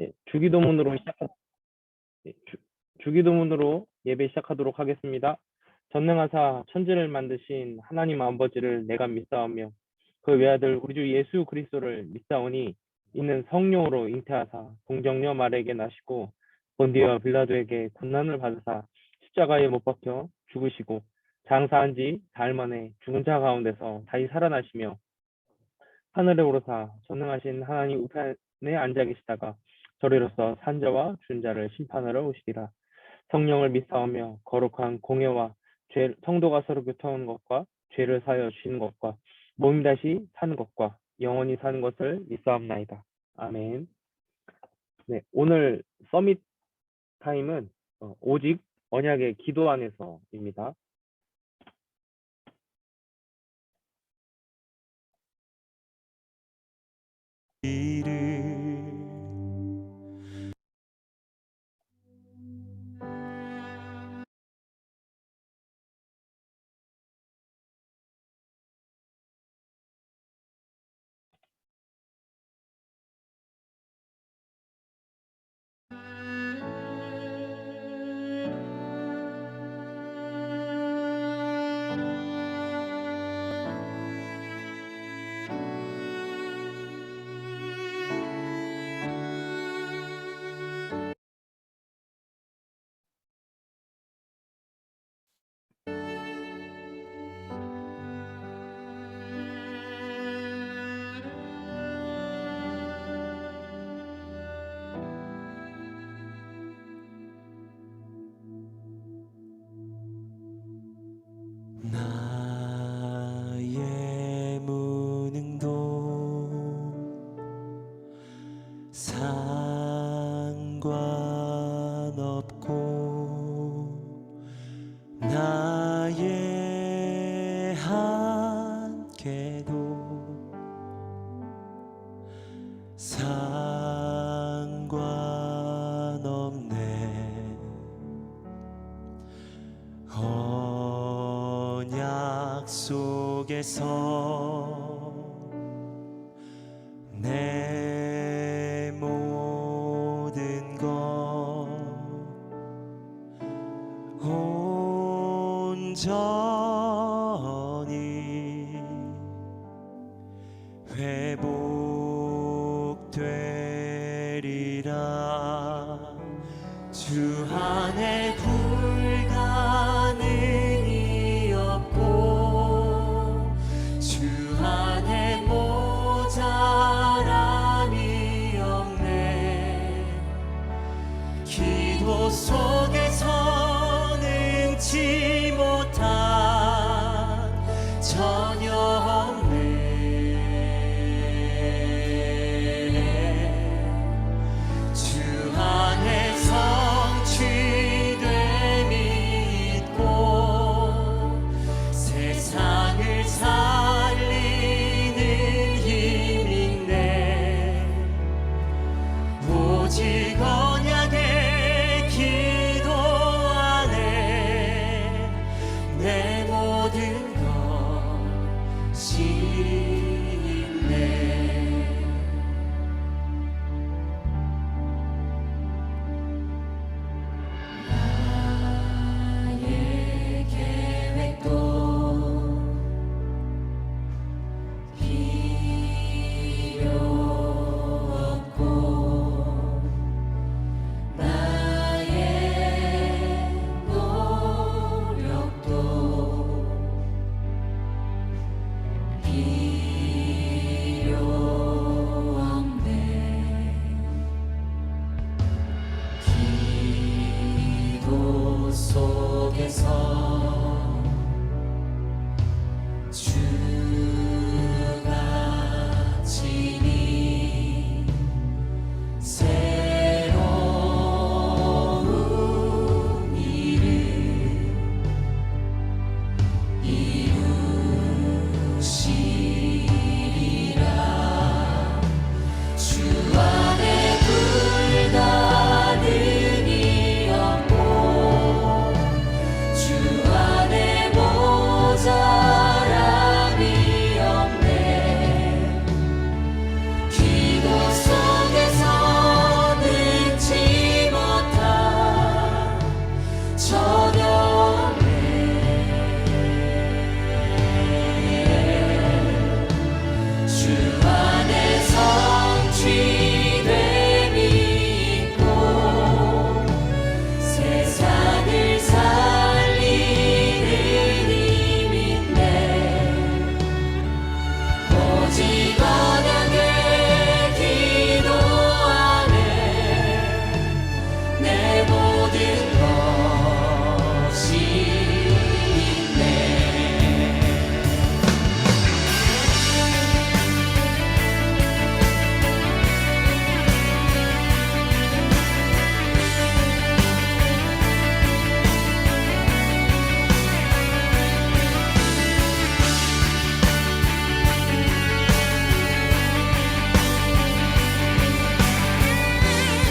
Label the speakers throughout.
Speaker 1: 예, 주기도문으로 예배 시작하도록 하겠습니다. 전능하사 천지를 만드신 하나님 아버지를 내가 믿사오며 그 외아들 우리 주 예수 그리스도를 믿사오니 이는 성령으로 잉태하사 동정녀 마리아에게 나시고 본디와 빌라도에게 고난을 받으사 십자가에 못 박혀 죽으시고 장사한 지 사흘 만에 죽은 자 가운데서 다시 살아나시며 하늘에 오르사 전능하신 하나님 우편에 앉아 계시다가 저리로서 산자와 죽은 자를 심판하러 오시리라. 성령을 믿사오며 거룩한 공예와 성도가 서로 교통하는 것과 죄를 사하여 주시는 것과 몸이 다시 사는 것과 영원히 사는 것을 믿사옵나이다. 아멘. 네, 오늘 서밋 타임은 오직 언약의 기도 안에서입니다.
Speaker 2: 나의 무능도 상관없고 나의 한계도 상관없네. 언약 속에서 내 모든 것 온전히 회복되리라. 주 안에 불가능이 없고 주 안에 모자람이 없네. 기도 속에서 능치 못한 전혀 없네. 주 안에 성취됨이 있고 세상을 살리는 힘이 있네. 오직 언약의 기도 안에 내 모든 것이 있네. 나의 계획도 필요 없고 나의 노력도 필요 없네. 기도 속에서 주가 친히 새로운 일을 이루시리라. 주 안에 불가능이 없고 주 안에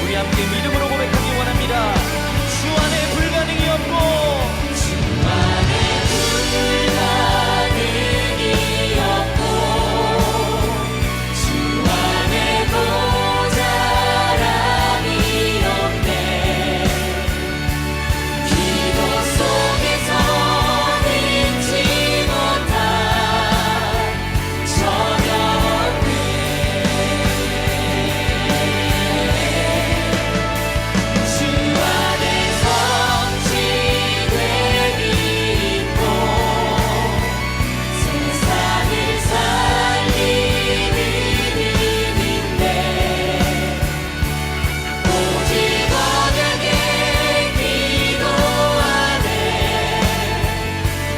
Speaker 3: 우리 함께 믿음으로 고백하기 원합니다. 주 안에 불가능이 없고
Speaker 2: 주 안에 불가능이 없고 주 안에 모자람이 없네. 기도 속에서 잊지 못한 저녁 없네. 주 안에 성취됨이 있고 세상을 살리는 힘인데 오직 언약의 기도 안에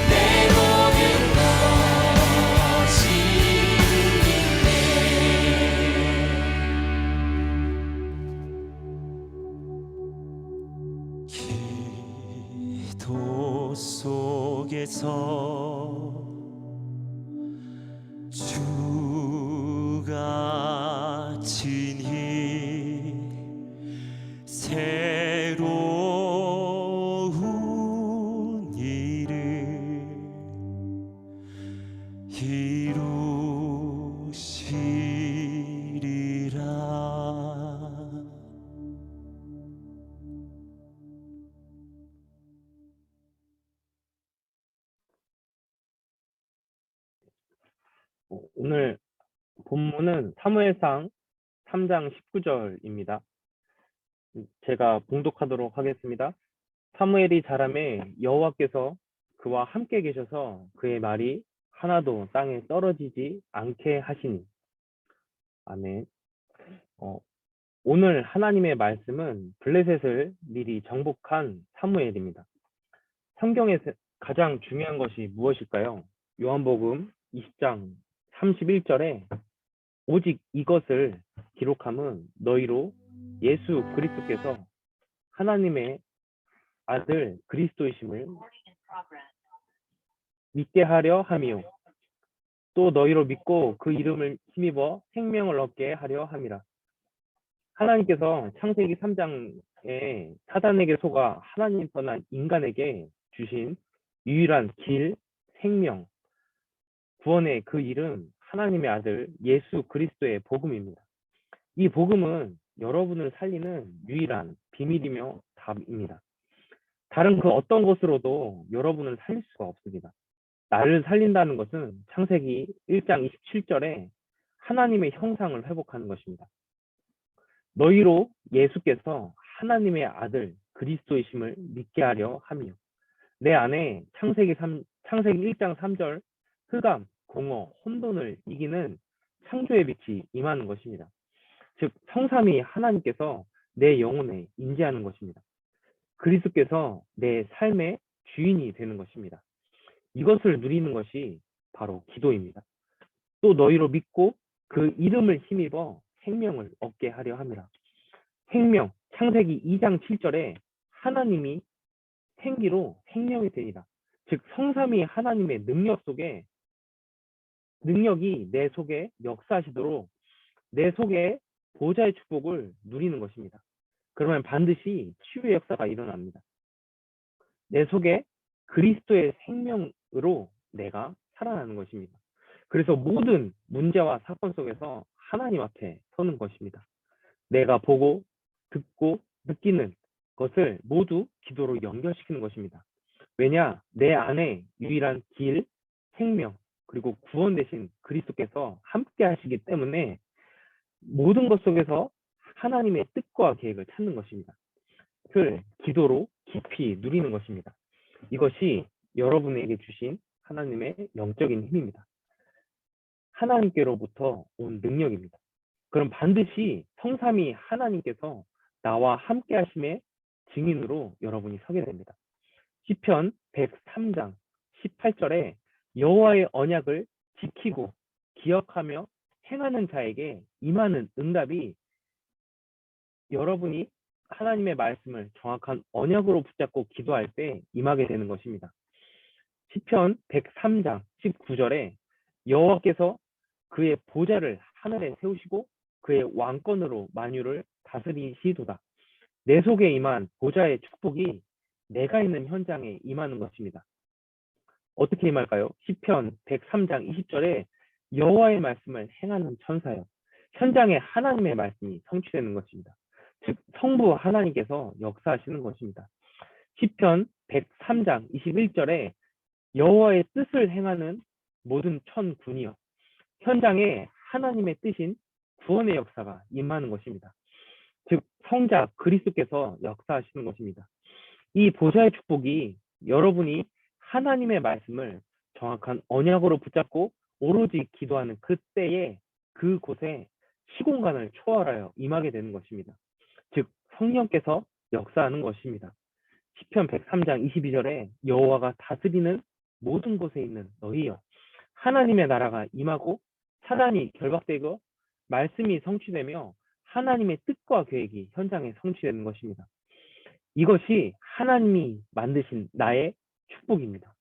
Speaker 2: 내 모든 것이 있네.
Speaker 3: 기도 속에서 주가 친히 새로운 일을 이루시리라.
Speaker 1: 오늘 본문은 사무엘상 3장 19절입니다. 제가 봉독하도록 하겠습니다. 사무엘이 자라매 여호와께서 그와 함께 계셔서 그의 말이 하나도 땅에 떨어지지 않게 하시니. 아멘. 오늘 하나님의 말씀은 블레셋을 미리 정복한 사무엘입니다. 성경에서 가장 중요한 것이 무엇일까요? 요한복음 20장 31절에 오직 이것을 기록함은 너희로 예수 그리스도께서 하나님의 아들 그리스도이심을 믿게 하려 함이요 또 너희로 믿고 그 이름을 힘입어 생명을 얻게 하려 함이라. 하나님께서 창세기 3장에 사단에게 속아 하나님 떠난 인간에게 주신 유일한 길, 생명, 구원의 그 이름 하나님의 아들 예수 그리스도의 복음입니다. 이 복음은 여러분을 살리는 유일한 비밀이며 답입니다. 다른 그 어떤 것으로도 여러분을 살릴 수가 없습니다. 나를 살린다는 것은 창세기 1장 27절에 하나님의 형상을 회복하는 것입니다. 너희로 예수께서 하나님의 아들 그리스도이심을 믿게 하려 함이요. 내 안에 창세기 1장 3절 흑암, 공허, 혼돈을 이기는 창조의 빛이 임하는 것입니다. 즉 성삼위 하나님께서 내 영혼에 임재하는 것입니다. 그리스도께서 내 삶의 주인이 되는 것입니다. 이것을 누리는 것이 바로 기도입니다. 또 너희로 믿고 그 이름을 힘입어 생명을 얻게 하려 함이라. 생명, 창세기 2장 7절에 하나님이 생기로 생명이 되리라. 즉 성삼위 하나님의 능력이 내 속에 역사하시도록 내 속에 보좌의 축복을 누리는 것입니다. 그러면 반드시 치유의 역사가 일어납니다. 내 속에 그리스도의 생명으로 내가 살아나는 것입니다. 그래서 모든 문제와 사건 속에서 하나님 앞에 서는 것입니다. 내가 보고 듣고 느끼는 것을 모두 기도로 연결시키는 것입니다. 왜냐? 내 안에 유일한 길, 생명, 그리고 구원 되신 그리스도께서 함께 하시기 때문에 모든 것 속에서 하나님의 뜻과 계획을 찾는 것입니다. 그걸 기도로 깊이 누리는 것입니다. 이것이 여러분에게 주신 하나님의 영적인 힘입니다. 하나님께로부터 온 능력입니다. 그럼 반드시 성삼위 하나님께서 나와 함께 하심의 증인으로 여러분이 서게 됩니다. 시편 103장 18절에 여호와의 언약을 지키고 기억하며 행하는 자에게 임하는 응답이 여러분이 하나님의 말씀을 정확한 언약으로 붙잡고 기도할 때 임하게 되는 것입니다. 시편 103장 19절에 여호와께서 그의 보좌를 하늘에 세우시고 그의 왕권으로 만유를 다스리시도다. 내 속에 임한 보좌의 축복이 내가 있는 현장에 임하는 것입니다. 어떻게 임할까요? 시편 103장 20절에 여호와의 말씀을 행하는 천사요. 현장에 하나님의 말씀이 성취되는 것입니다. 즉 성부 하나님께서 역사하시는 것입니다. 시편 103장 21절에 여호와의 뜻을 행하는 모든 천군이여. 현장에 하나님의 뜻인 구원의 역사가 임하는 것입니다. 즉 성자 그리스도께서 역사하시는 것입니다. 이 보좌의 축복이 여러분이 하나님의 말씀을 정확한 언약으로 붙잡고 오로지 기도하는 그때에 그곳에 시공간을 초월하여 임하게 되는 것입니다. 즉 성령께서 역사하는 것입니다. 시편 103장 22절에 여호와가 다스리는 모든 곳에 있는 너희여. 하나님의 나라가 임하고 사단이 결박되고 말씀이 성취되며 하나님의 뜻과 계획이 현장에 성취되는 것입니다. 이것이 하나님이 만드신 나의 축복입니다.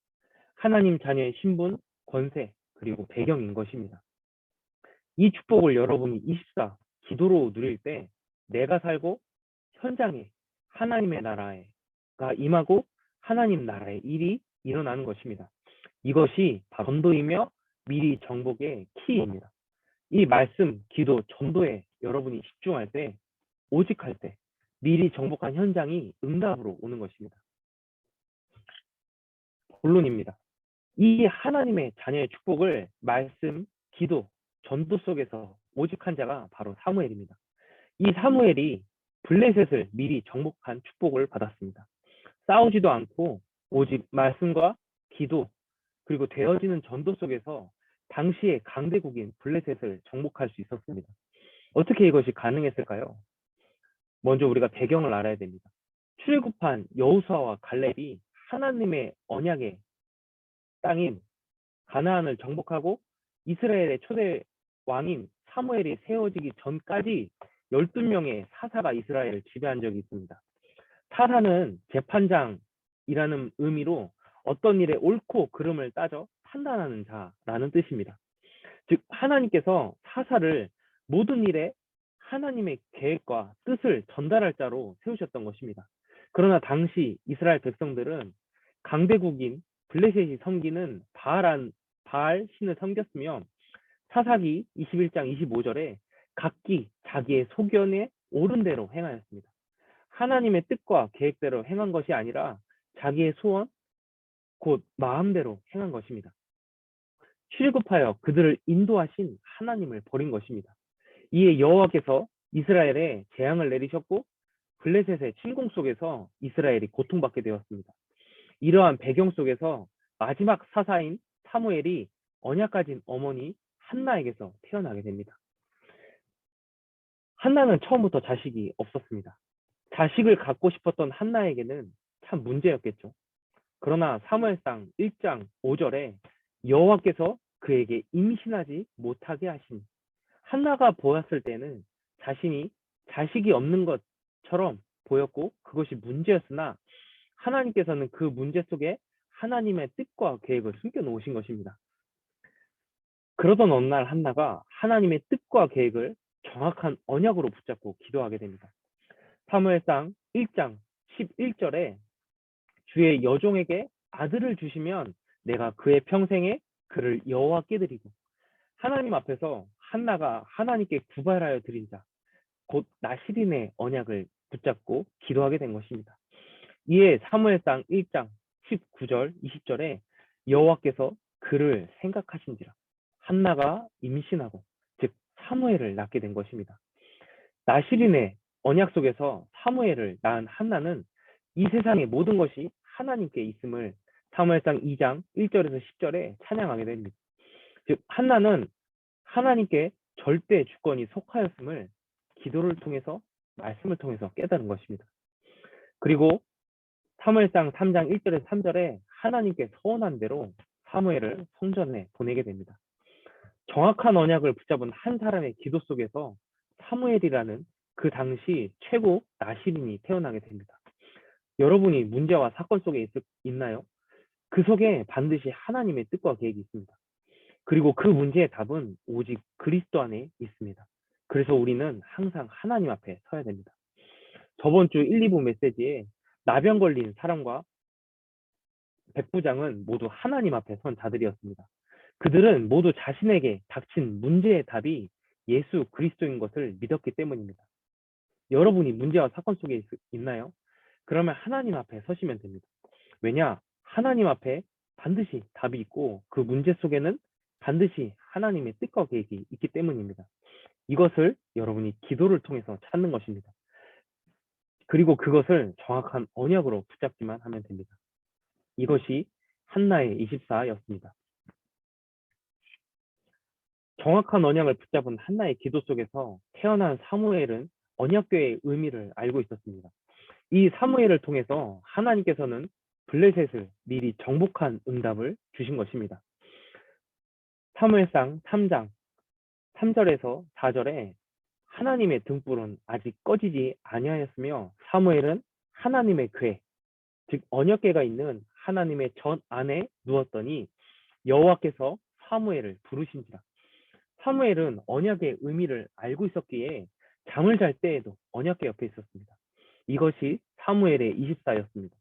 Speaker 1: 하나님 자녀의 신분, 권세, 그리고 배경인 것입니다. 이 축복을 여러분이 24 기도로 누릴 때 내가 살고 현장에 하나님의 나라가 임하고 하나님 나라의 일이 일어나는 것입니다. 이것이 바로 전도이며 미리 정복의 키입니다. 이 말씀, 기도, 전도에 여러분이 집중할 때, 오직할 때 미리 정복한 현장이 응답으로 오는 것입니다. 본론입니다. 이 하나님의 자녀의 축복을 말씀, 기도, 전도 속에서 오직한 자가 바로 사무엘입니다. 이 사무엘이 블레셋을 미리 정복한 축복을 받았습니다. 싸우지도 않고 오직 말씀과 기도 그리고 되어지는 전도 속에서 당시의 강대국인 블레셋을 정복할 수 있었습니다. 어떻게 이것이 가능했을까요? 먼저 우리가 배경을 알아야 됩니다. 출애굽한 여호수아와 갈렙이 하나님의 언약의 땅인 가나안을 정복하고 이스라엘의 초대 왕인 사무엘이 세워지기 전까지 12명의 사사가 이스라엘을 지배한 적이 있습니다. 사사는 재판장이라는 의미로 어떤 일에 옳고 그름을 따져 판단하는 자라는 뜻입니다. 즉 하나님께서 사사를 모든 일에 하나님의 계획과 뜻을 전달할 자로 세우셨던 것입니다. 그러나 당시 이스라엘 백성들은 강대국인 블레셋이 섬기는 바알 신을 섬겼으며 사사기 21장 25절에 각기 자기의 소견에 옳은 대로 행하였습니다. 하나님의 뜻과 계획대로 행한 것이 아니라 자기의 소원, 곧 마음대로 행한 것입니다. 출애굽하여 그들을 인도하신 하나님을 버린 것입니다. 이에 여호와께서 이스라엘에 재앙을 내리셨고 블레셋의 침공 속에서 이스라엘이 고통받게 되었습니다. 이러한 배경 속에서 마지막 사사인 사무엘이 언약 가진 어머니 한나에게서 태어나게 됩니다. 한나는 처음부터 자식이 없었습니다. 자식을 갖고 싶었던 한나에게는 참 문제였겠죠. 그러나 사무엘상 1장 5절에 여호와께서 그에게 임신하지 못하게 하신 한나가 보았을 때는 자신이 자식이 없는 것처럼 보였고 그것이 문제였으나 하나님께서는 그 문제 속에 하나님의 뜻과 계획을 숨겨 놓으신 것입니다. 그러던 어느 날 한나가 하나님의 뜻과 계획을 정확한 언약으로 붙잡고 기도하게 됩니다. 사무엘상 1장 11절에 주의 여종에게 아들을 주시면 내가 그의 평생에 그를 여호와께 드리고 하나님 앞에서 한나가 하나님께 구발하여 드린 자, 곧 나시린의 언약을 붙잡고 기도하게 된 것입니다. 이에 사무엘상 1장 19절 20절에 여호와께서 그를 생각하신지라 한나가 임신하고 즉 사무엘을 낳게 된 것입니다. 나시린의 언약 속에서 사무엘을 낳은 한나는 이 세상의 모든 것이 하나님께 있음을 사무엘상 2장 1절에서 10절에 찬양하게 됩니다. 즉 한나는 하나님께 절대 주권이 속하였음을 기도를 통해서 말씀을 통해서 깨달은 것입니다. 그리고 사무엘상 3장 1절에서 3절에 하나님께 서원한 대로 사무엘을 성전에 보내게 됩니다. 정확한 언약을 붙잡은 한 사람의 기도 속에서 사무엘이라는 그 당시 최고 나시린이 태어나게 됩니다. 여러분이 문제와 사건 속에 있나요? 그 속에 반드시 하나님의 뜻과 계획이 있습니다. 그리고 그 문제의 답은 오직 그리스도 안에 있습니다. 그래서 우리는 항상 하나님 앞에 서야 됩니다. 저번 주 1, 2부 메시지에 나병 걸린 사람과 백부장은 모두 하나님 앞에 선 자들이었습니다. 그들은 모두 자신에게 닥친 문제의 답이 예수 그리스도인 것을 믿었기 때문입니다. 여러분이 문제와 사건 속에 있나요? 그러면 하나님 앞에 서시면 됩니다. 왜냐? 하나님 앞에 반드시 답이 있고 그 문제 속에는 반드시 하나님의 뜻과 계획이 있기 때문입니다. 이것을 여러분이 기도를 통해서 찾는 것입니다. 그리고 그것을 정확한 언약으로 붙잡기만 하면 됩니다. 이것이 한나의 24였습니다. 정확한 언약을 붙잡은 한나의 기도 속에서 태어난 사무엘은 언약궤의 의미를 알고 있었습니다. 이 사무엘을 통해서 하나님께서는 블레셋을 미리 정복한 응답을 주신 것입니다. 사무엘상 3장 3절에서 4절에 하나님의 등불은 아직 꺼지지 아니하였으며 사무엘은 하나님의 궤, 즉 언약궤가 있는 하나님의 전 안에 누웠더니 여호와께서 사무엘을 부르신지라. 사무엘은 언약의 의미를 알고 있었기에 잠을 잘 때에도 언약궤 옆에 있었습니다. 이것이 사무엘의 24였습니다.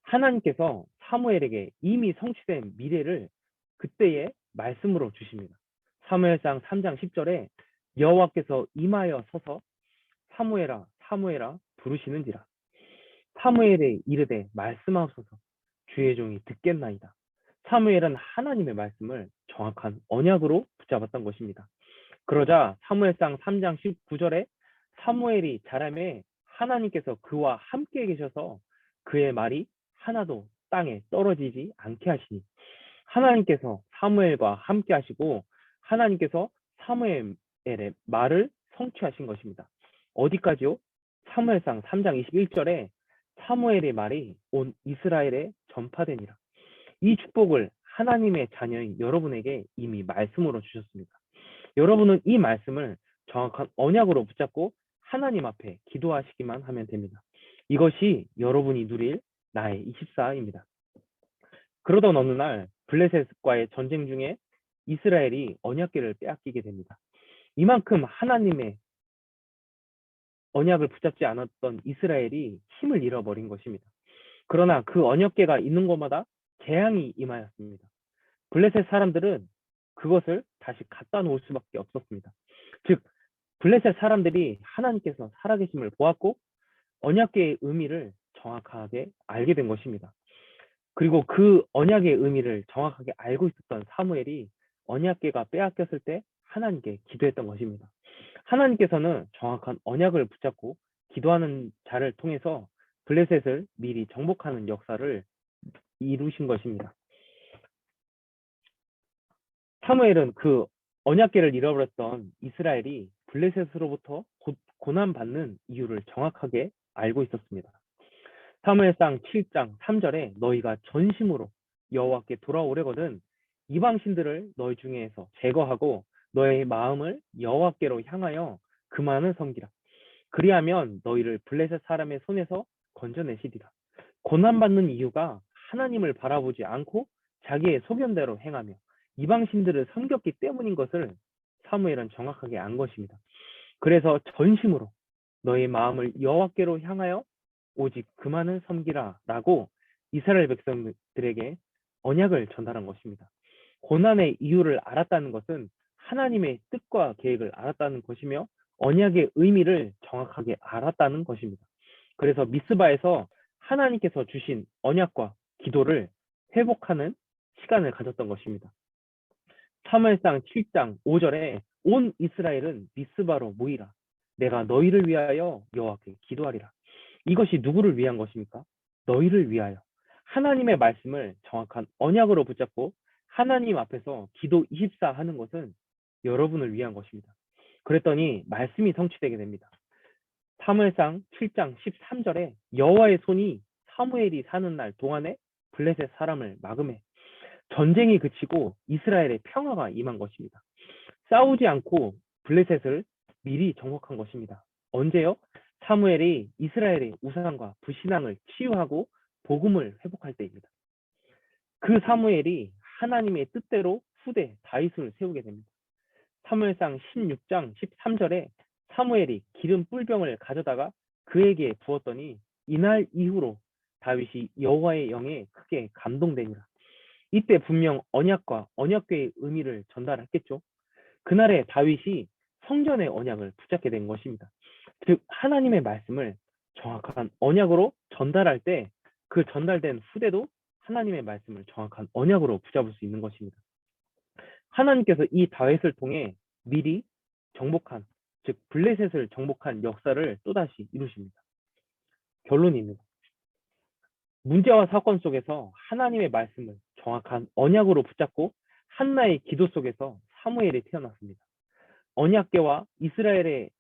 Speaker 1: 하나님께서 사무엘에게 이미 성취된 미래를 그때의 말씀으로 주십니다. 사무엘상 3장 10절에 여호와께서 임하여 서서 사무엘아 사무엘아 부르시는지라. 사무엘에 이르되 말씀하소서 주의 종이 듣겠나이다. 사무엘은 하나님의 말씀을 정확한 언약으로 붙잡았던 것입니다. 그러자 사무엘상 3장 19절에 사무엘이 자라매 하나님께서 그와 함께 계셔서 그의 말이 하나도 땅에 떨어지지 않게 하시니 하나님께서 사무엘과 함께 하시고 하나님께서 사무엘의 말을 성취하신 것입니다. 어디까지요? 사무엘상 3장 21절에 사무엘의 말이 온 이스라엘에 전파되니라. 이 축복을 하나님의 자녀인 여러분에게 이미 말씀으로 주셨습니다. 여러분은 이 말씀을 정확한 언약으로 붙잡고 하나님 앞에 기도하시기만 하면 됩니다. 이것이 여러분이 누릴 나의 24입니다. 그러던 어느 날 블레셋과의 전쟁 중에 이스라엘이 언약궤를 빼앗기게 됩니다. 이만큼 하나님의 언약을 붙잡지 않았던 이스라엘이 힘을 잃어버린 것입니다. 그러나 그 언약궤가 있는 곳마다 재앙이 임하였습니다. 블레셋 사람들은 그것을 다시 갖다 놓을 수밖에 없었습니다. 즉 블레셋 사람들이 하나님께서 살아계심을 보았고 언약궤의 의미를 정확하게 알게 된 것입니다. 그리고 그 언약의 의미를 정확하게 알고 있었던 사무엘이 언약궤가 빼앗겼을 때 하나님께 기도했던 것입니다. 하나님께서는 정확한 언약을 붙잡고 기도하는 자를 통해서 블레셋을 미리 정복하는 역사를 이루신 것입니다. 사무엘은 그 언약궤를 잃어버렸던 이스라엘이 블레셋으로부터 고난받는 이유를 정확하게 알고 있었습니다. 사무엘상 7장 3절에 너희가 전심으로 여호와께 돌아오려거든 이방신들을 너희 중에서 제거하고 너의 마음을 여호와께로 향하여 그만을 섬기라. 그리하면 너희를 블레셋 사람의 손에서 건져내시리라. 고난받는 이유가 하나님을 바라보지 않고 자기의 소견대로 행하며 이방신들을 섬겼기 때문인 것을 사무엘은 정확하게 안 것입니다. 그래서 전심으로 너의 마음을 여호와께로 향하여 오직 그만을 섬기라 라고 이스라엘 백성들에게 언약을 전달한 것입니다. 고난의 이유를 알았다는 것은 하나님의 뜻과 계획을 알았다는 것이며 언약의 의미를 정확하게 알았다는 것입니다. 그래서 미스바에서 하나님께서 주신 언약과 기도를 회복하는 시간을 가졌던 것입니다. 사무엘상 7장 5절에 온 이스라엘은 미스바로 모이라. 내가 너희를 위하여 여호와께 기도하리라. 이것이 누구를 위한 것입니까? 너희를 위하여. 하나님의 말씀을 정확한 언약으로 붙잡고 하나님 앞에서 기도 24 하는 것은 여러분을 위한 것입니다. 그랬더니 말씀이 성취되게 됩니다. 사무엘상 7장 13절에 여호와의 손이 사무엘이 사는 날 동안에 블레셋 사람을 막음해 전쟁이 그치고 이스라엘의 평화가 임한 것입니다. 싸우지 않고 블레셋을 미리 정복한 것입니다. 언제요? 사무엘이 이스라엘의 우상과 불신앙을 치유하고 복음을 회복할 때입니다. 그 사무엘이 하나님의 뜻대로 후대 다윗을 세우게 됩니다. 사무엘상 16장 13절에 사무엘이 기름 뿔병을 가져다가 그에게 부었더니 이날 이후로 다윗이 여호와의 영에 크게 감동되니라. 이때 분명 언약과 언약궤의 의미를 전달했겠죠. 그날에 다윗이 성전의 언약을 붙잡게 된 것입니다. 즉 하나님의 말씀을 정확한 언약으로 전달할 때 그 전달된 후대도 하나님의 말씀을 정확한 언약으로 붙잡을 수 있는 것입니다. 하나님께서 이 다윗을 통해 미리 정복한, 즉 블레셋을 정복한 역사를 또다시 이루십니다. 결론입니다. 문제와 사건 속에서 하나님의 말씀을 정확한 언약으로 붙잡고 한나의 기도 속에서 사무엘이 태어났습니다. 언약궤와 이스라엘에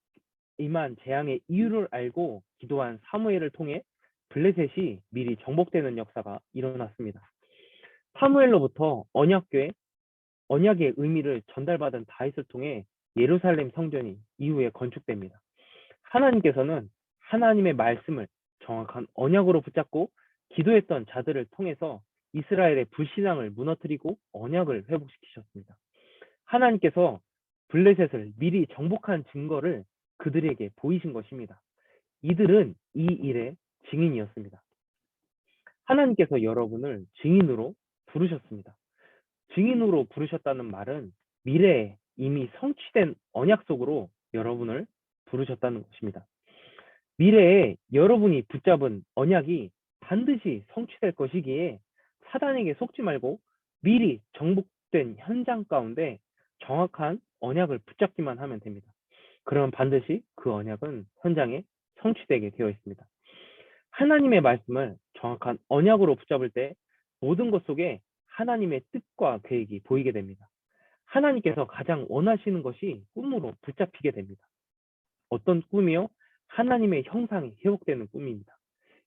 Speaker 1: 임한 재앙의 이유를 알고 기도한 사무엘을 통해 블레셋이 미리 정복되는 역사가 일어났습니다. 사무엘로부터 언약궤, 언약의 의미를 전달받은 다윗을 통해 예루살렘 성전이 이후에 건축됩니다. 하나님께서는 하나님의 말씀을 정확한 언약으로 붙잡고 기도했던 자들을 통해서 이스라엘의 불신앙을 무너뜨리고 언약을 회복시키셨습니다. 하나님께서 블레셋을 미리 정복한 증거를 그들에게 보이신 것입니다. 이들은 이 일의 증인이었습니다. 하나님께서 여러분을 증인으로 부르셨습니다. 증인으로 부르셨다는 말은 미래에 이미 성취된 언약 속으로 여러분을 부르셨다는 것입니다. 미래에 여러분이 붙잡은 언약이 반드시 성취될 것이기에 사단에게 속지 말고 미리 정복된 현장 가운데 정확한 언약을 붙잡기만 하면 됩니다. 그러면 반드시 그 언약은 현장에 성취되게 되어 있습니다. 하나님의 말씀을 정확한 언약으로 붙잡을 때 모든 것 속에 하나님의 뜻과 계획이 보이게 됩니다. 하나님께서 가장 원하시는 것이 꿈으로 붙잡히게 됩니다. 어떤 꿈이요? 하나님의 형상이 회복되는 꿈입니다.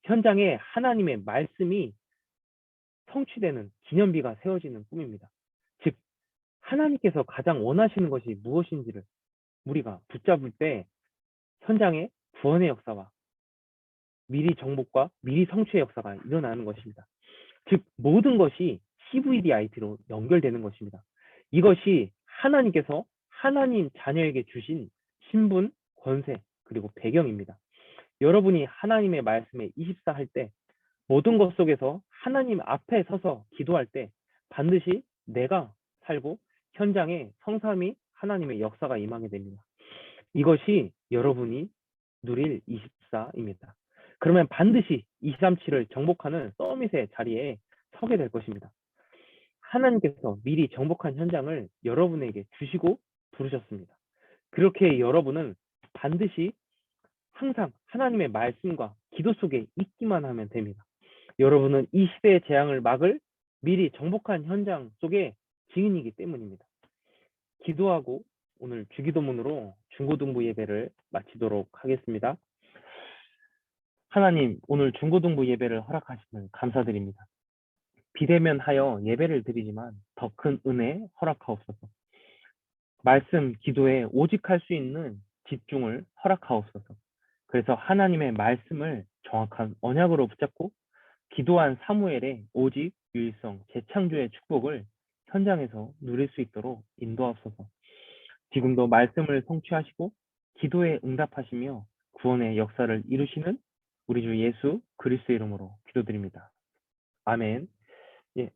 Speaker 1: 현장에 하나님의 말씀이 성취되는 기념비가 세워지는 꿈입니다. 즉 하나님께서 가장 원하시는 것이 무엇인지를 우리가 붙잡을 때 현장에 구원의 역사와 미리 정복과 미리 성취의 역사가 일어나는 것입니다. 즉 모든 것이 CVDIT로 연결되는 것입니다. 이것이 하나님께서 하나님 자녀에게 주신 신분, 권세, 그리고 배경입니다. 여러분이 하나님의 말씀에 24 할 때 모든 것 속에서 하나님 앞에 서서 기도할 때 반드시 내가 살고 현장에 성삼위 하나님의 역사가 임하게 됩니다. 이것이 여러분이 누릴 24입니다. 그러면 반드시 237을 정복하는 서밋의 자리에 서게 될 것입니다. 하나님께서 미리 정복한 현장을 여러분에게 주시고 부르셨습니다. 그렇게 여러분은 반드시 항상 하나님의 말씀과 기도 속에 있기만 하면 됩니다. 여러분은 이 시대의 재앙을 막을 미리 정복한 현장 속에 증인이기 때문입니다. 기도하고 오늘 주기도문으로 중고등부 예배를 마치도록 하겠습니다. 하나님, 오늘 중고등부 예배를 허락하시면 감사드립니다. 비대면하여 예배를 드리지만 더 큰 은혜 허락하옵소서. 말씀, 기도에 오직 할 수 있는 집중을 허락하옵소서. 그래서 하나님의 말씀을 정확한 언약으로 붙잡고 기도한 사무엘의 오직 유일성, 재창조의 축복을 현장에서 누릴 수 있도록 인도하옵소서. 지금도 말씀을 성취하시고 기도에 응답하시며 구원의 역사를 이루시는 우리 주 예수 그리스도의 이름으로 기도드립니다. 아멘. 예,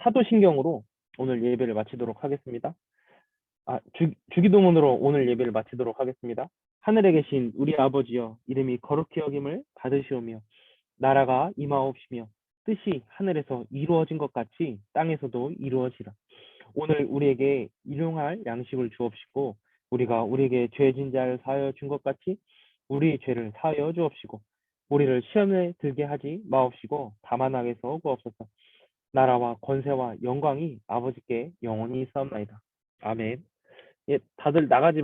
Speaker 1: 사도신경으로 오늘 예배를 마치도록 하겠습니다. 주기도문으로 오늘 예배를 마치도록 하겠습니다. 하늘에 계신 우리 아버지여, 이름이 거룩히 여김을 받으시오며 나라가 임하옵시며 뜻이 하늘에서 이루어진 것 같이 땅에서도 이루어지라. 오늘 우리에게 일용할 양식을 주옵시고 우리가 우리에게 죄진 자를 사하여 준 것 같이 우리 죄를 사하여 주옵시고 우리를 시험에 들게 하지 마옵시고 다만 악에서 구하옵소서. 나라와 권세와 영광이 아버지께 영원히 있사옵나이다. 아멘. 예, 다들 나가지 마.